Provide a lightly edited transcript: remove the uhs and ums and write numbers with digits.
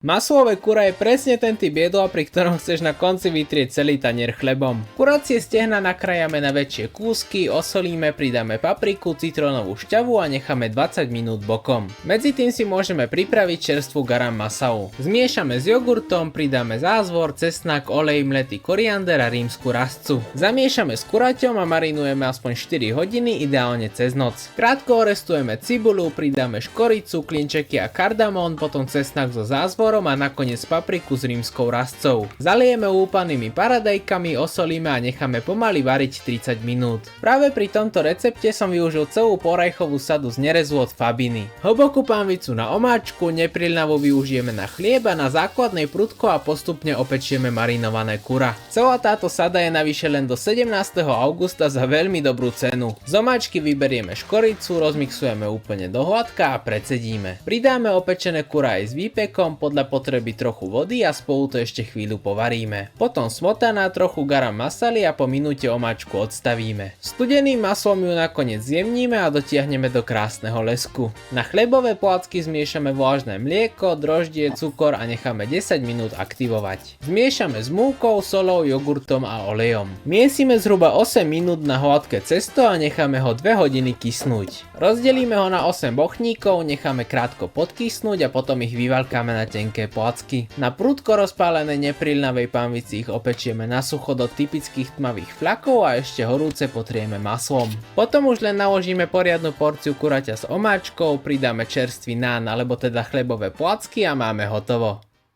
Maslové kura je presne ten typ jedla, pri ktorom chceš na konci vytrieť celý tanier chlebom. Kuracie stehna nakrájame na väčšie kúsky, osolíme, pridáme papriku, citrónovú šťavu a necháme 20 minút bokom. Medzi tým si môžeme pripraviť čerstvú garam masalu. Zmiešame s jogurtom, pridáme zázvor, cesnak, olej, mletý koriander a rímsku rastcu. Zamiešame s kuraťom a marinujeme aspoň 4 hodiny, ideálne cez noc. Krátko orestujeme cibuľu, pridáme škoricu, klinčeky a kardamón, potom cesnak so zázvorom a nakoniec papriku s rímskou rastcou. Zaliejeme úpanými paradajkami, osolíme a necháme pomaly variť 30 minút. Práve pri tomto recepte som využil celú porajchovú sadu z nerezu od Fabiny. Hlbokú pánvicu na omáčku, neprilnavú využijeme na chlieb a na základnej prudko a postupne opečieme marinované kura. Celá táto sada je navyše len do 17. augusta za veľmi dobrú cenu. Z omáčky vyberieme škoricu, rozmixujeme úplne do hladka a precedíme. Pridáme opečené kura aj s výpekom, podľa potreby trochu vody a spolu to ešte chvíľu povaríme. Potom smotaná, trochu garam masaly a po minúte omáčku odstavíme. Studeným maslom ju nakoniec zjemníme a dotiahneme do krásneho lesku. Na chlebové placky zmiešame vlažné mlieko, droždie, cukor a necháme 10 minút aktivovať. Zmiešame s múkou, solou, jogurtom a olejom. Miesime zhruba 8 minút na hladké cesto a necháme ho 2 hodiny kysnúť. Rozdelíme ho na 8 bochníkov, necháme krátko podkysnúť a potom ich vyvalkáme na tenké placky. Na prudko rozpálenej neprilnavej pánvici ich opečieme na sucho do typických tmavých fľakov a ešte horúce potrieme maslom. Potom už len naložíme poriadnu porciu kuraťa s omáčkou, pridáme čerstvý nán alebo teda chlebové placky a máme hotovo.